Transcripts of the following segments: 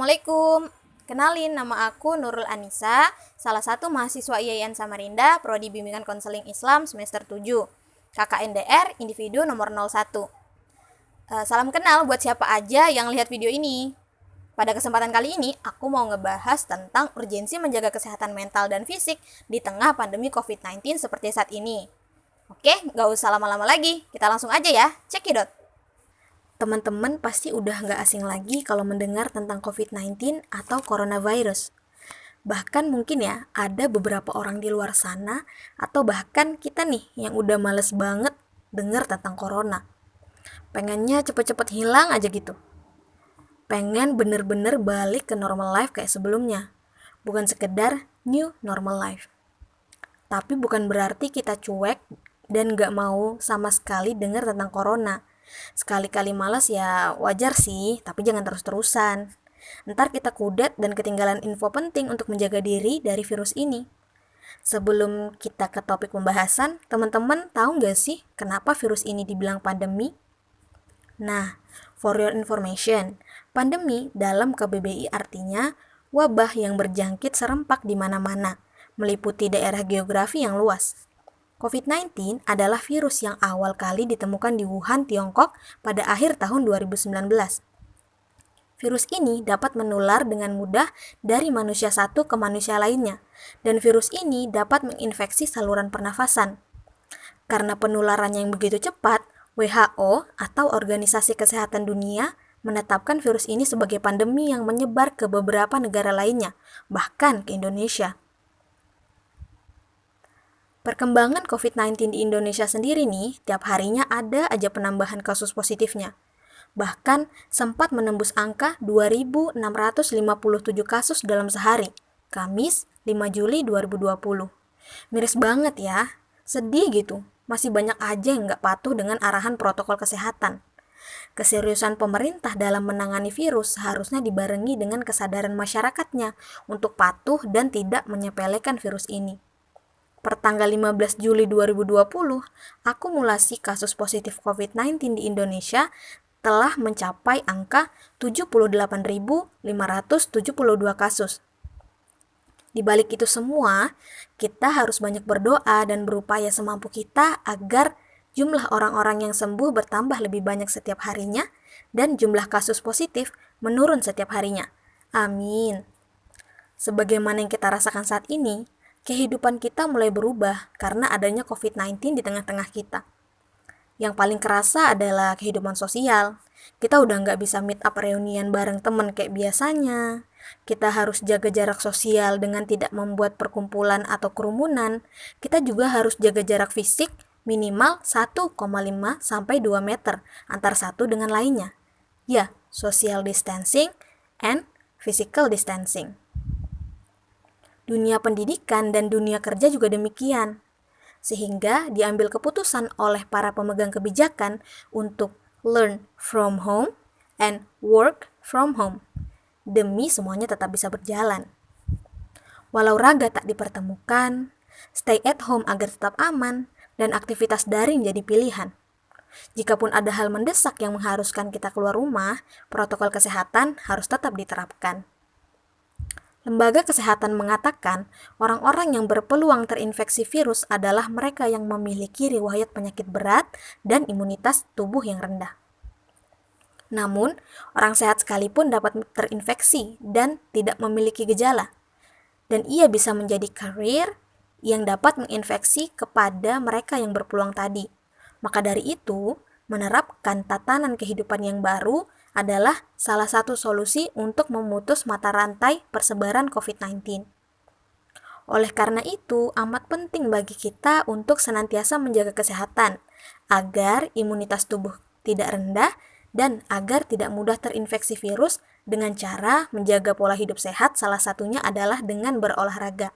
Assalamualaikum. Kenalin, nama aku Nurul Anissa, salah satu mahasiswa IAIN Samarinda, Prodi Bimbingan Konseling Islam semester 7. KKNDR individu nomor 01. Salam kenal buat siapa aja yang lihat video ini. Pada kesempatan kali ini, aku mau ngebahas tentang urgensi menjaga kesehatan mental dan fisik di tengah pandemi COVID-19 seperti saat ini. Oke, gak usah lama-lama lagi, kita langsung aja ya, cekidot. Teman-teman pasti udah gak asing lagi kalau mendengar tentang COVID-19 atau coronavirus. Bahkan mungkin ya, ada beberapa orang di luar sana, atau bahkan kita nih yang udah males banget dengar tentang corona. Pengennya cepet-cepet hilang aja gitu. Pengen bener-bener balik ke normal life kayak sebelumnya. Bukan sekedar new normal life. Tapi bukan berarti kita cuek dan gak mau sama sekali dengar tentang corona. Sekali-kali malas ya wajar sih, tapi jangan terus-terusan. Ntar kita kudet dan ketinggalan info penting untuk menjaga diri dari virus ini. Sebelum kita ke topik pembahasan, teman-teman tahu nggak sih kenapa virus ini dibilang pandemi? Nah, for your information, pandemi dalam KBBI artinya wabah yang berjangkit serempak di mana-mana, meliputi daerah geografi yang luas. COVID-19 adalah virus yang awal kali ditemukan di Wuhan, Tiongkok pada akhir tahun 2019. Virus ini dapat menular dengan mudah dari manusia satu ke manusia lainnya, dan virus ini dapat menginfeksi saluran pernafasan. Karena penularannya yang begitu cepat, WHO atau Organisasi Kesehatan Dunia menetapkan virus ini sebagai pandemi yang menyebar ke beberapa negara lainnya, bahkan ke Indonesia. Perkembangan COVID-19 di Indonesia sendiri nih, tiap harinya ada aja penambahan kasus positifnya. Bahkan sempat menembus angka 2.657 kasus dalam sehari, Kamis 5 Juli 2020. Miris banget ya, sedih gitu, masih banyak aja yang gak patuh dengan arahan protokol kesehatan. Keseriusan pemerintah dalam menangani virus seharusnya dibarengi dengan kesadaran masyarakatnya untuk patuh dan tidak menyepelekan virus ini. Pertanggal 15 Juli 2020, akumulasi kasus positif COVID-19 di Indonesia telah mencapai angka 78.572 kasus. Di balik itu semua, kita harus banyak berdoa dan berupaya semampu kita agar jumlah orang-orang yang sembuh bertambah lebih banyak setiap harinya dan jumlah kasus positif menurun setiap harinya. Amin. Sebagaimana yang kita rasakan saat ini, kehidupan kita mulai berubah karena adanya COVID-19 di tengah-tengah kita. Yang paling kerasa adalah kehidupan sosial. Kita udah nggak bisa meet up reunian bareng temen kayak biasanya. Kita harus jaga jarak sosial dengan tidak membuat perkumpulan atau kerumunan. Kita juga harus jaga jarak fisik minimal 1,5 sampai 2 meter antar satu dengan lainnya. Ya, social distancing and physical distancing. Dunia pendidikan dan dunia kerja juga demikian. Sehingga diambil keputusan oleh para pemegang kebijakan untuk learn from home and work from home, demi semuanya tetap bisa berjalan. Walau raga tak dipertemukan, stay at home agar tetap aman, dan aktivitas daring jadi pilihan. Jikapun ada hal mendesak yang mengharuskan kita keluar rumah, protokol kesehatan harus tetap diterapkan. Lembaga kesehatan mengatakan orang-orang yang berpeluang terinfeksi virus adalah mereka yang memiliki riwayat penyakit berat dan imunitas tubuh yang rendah. Namun, orang sehat sekalipun dapat terinfeksi dan tidak memiliki gejala. Dan ia bisa menjadi carrier yang dapat menginfeksi kepada mereka yang berpeluang tadi. Maka dari itu, menerapkan tatanan kehidupan yang baru adalah salah satu solusi untuk memutus mata rantai persebaran COVID-19. Oleh karena itu, amat penting bagi kita untuk senantiasa menjaga kesehatan, agar imunitas tubuh tidak rendah dan agar tidak mudah terinfeksi virus dengan cara menjaga pola hidup sehat, salah satunya adalah dengan berolahraga.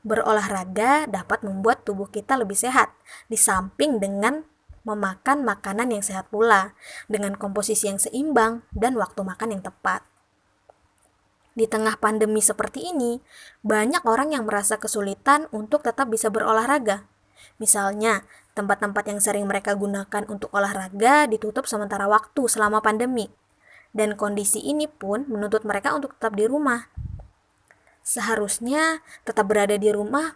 Berolahraga dapat membuat tubuh kita lebih sehat, di samping dengan memakan makanan yang sehat pula, dengan komposisi yang seimbang dan waktu makan yang tepat. Di tengah pandemi seperti ini, banyak orang yang merasa kesulitan untuk tetap bisa berolahraga. Misalnya, tempat-tempat yang sering mereka gunakan untuk olahraga ditutup sementara waktu selama pandemi. Dan kondisi ini pun menuntut mereka untuk tetap di rumah. Seharusnya tetap berada di rumah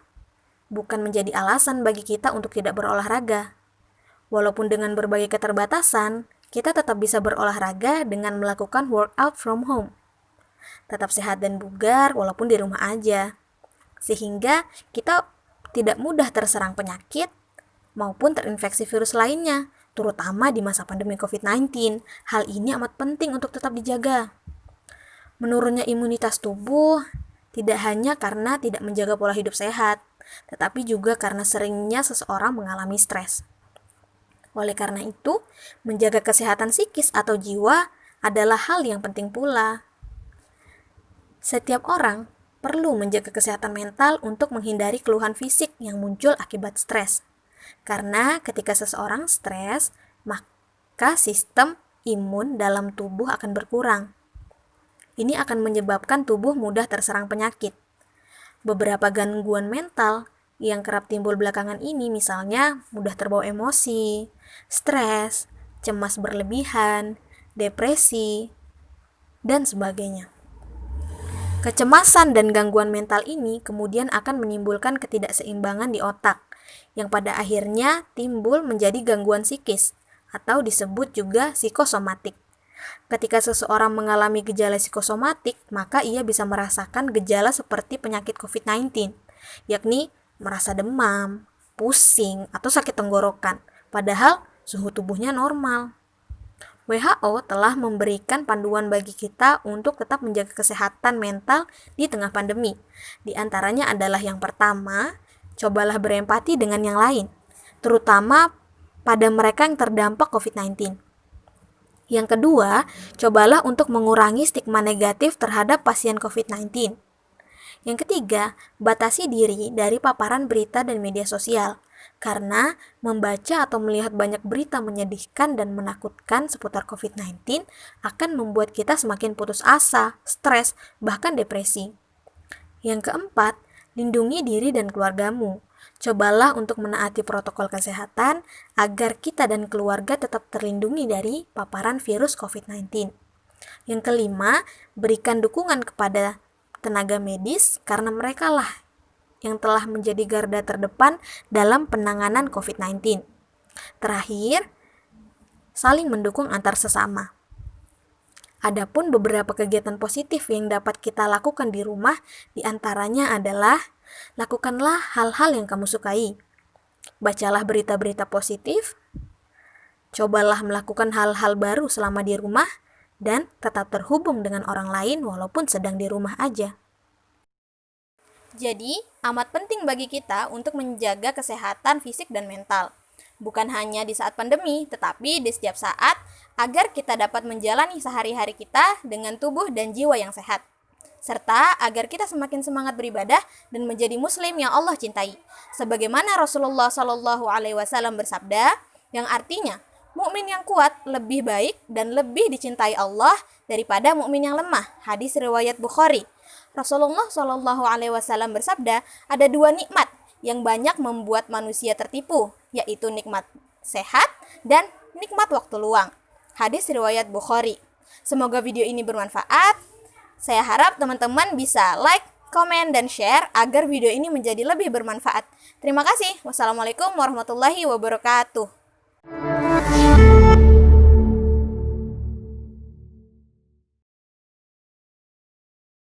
bukan menjadi alasan bagi kita untuk tidak berolahraga. Walaupun dengan berbagai keterbatasan, kita tetap bisa berolahraga dengan melakukan workout from home. Tetap sehat dan bugar walaupun di rumah aja. Sehingga kita tidak mudah terserang penyakit maupun terinfeksi virus lainnya, terutama di masa pandemi COVID-19. Hal ini amat penting untuk tetap dijaga. Menurunnya imunitas tubuh tidak hanya karena tidak menjaga pola hidup sehat, tetapi juga karena seringnya seseorang mengalami stres. Oleh karena itu, menjaga kesehatan psikis atau jiwa adalah hal yang penting pula. Setiap orang perlu menjaga kesehatan mental untuk menghindari keluhan fisik yang muncul akibat stres. Karena ketika seseorang stres, maka sistem imun dalam tubuh akan berkurang. Ini akan menyebabkan tubuh mudah terserang penyakit. Beberapa gangguan mental yang kerap timbul belakangan ini misalnya mudah terbawa emosi, stres, cemas berlebihan, depresi, dan sebagainya. Kecemasan dan gangguan mental ini kemudian akan menimbulkan ketidakseimbangan di otak, yang pada akhirnya timbul menjadi gangguan psikis, atau disebut juga psikosomatik. Ketika seseorang mengalami gejala psikosomatik, maka ia bisa merasakan gejala seperti penyakit COVID-19, yakni merasa demam, pusing, atau sakit tenggorokan, padahal suhu tubuhnya normal. WHO telah memberikan panduan bagi kita untuk tetap menjaga kesehatan mental di tengah pandemi. Di antaranya adalah yang pertama, cobalah berempati dengan yang lain, terutama pada mereka yang terdampak COVID-19. Yang kedua, cobalah untuk mengurangi stigma negatif terhadap pasien COVID-19. Yang ketiga, batasi diri dari paparan berita dan media sosial, karena membaca atau melihat banyak berita menyedihkan dan menakutkan seputar COVID-19 akan membuat kita semakin putus asa, stres, bahkan depresi. Yang keempat, lindungi diri dan keluargamu. Cobalah untuk menaati protokol kesehatan agar kita dan keluarga tetap terlindungi dari paparan virus COVID-19. Yang kelima, berikan dukungan kepada tenaga medis karena mereka lah yang telah menjadi garda terdepan dalam penanganan COVID-19. Terakhir, saling mendukung antar sesama. Adapun beberapa kegiatan positif yang dapat kita lakukan di rumah, diantaranya adalah lakukanlah hal-hal yang kamu sukai. Bacalah berita-berita positif, cobalah melakukan hal-hal baru selama di rumah, dan tetap terhubung dengan orang lain walaupun sedang di rumah aja. Jadi, amat penting bagi kita untuk menjaga kesehatan fisik dan mental. Bukan hanya di saat pandemi, tetapi di setiap saat agar kita dapat menjalani sehari-hari kita dengan tubuh dan jiwa yang sehat. Serta agar kita semakin semangat beribadah dan menjadi muslim yang Allah cintai. Sebagaimana Rasulullah SAW bersabda, yang artinya, mukmin yang kuat lebih baik dan lebih dicintai Allah daripada mukmin yang lemah. Hadis riwayat Bukhari. Rasulullah SAW bersabda, ada dua nikmat yang banyak membuat manusia tertipu, yaitu nikmat sehat dan nikmat waktu luang. Hadis riwayat Bukhari. Semoga video ini bermanfaat. Saya harap teman-teman bisa like, komen, dan share agar video ini menjadi lebih bermanfaat. Terima kasih. Wassalamualaikum warahmatullahi wabarakatuh.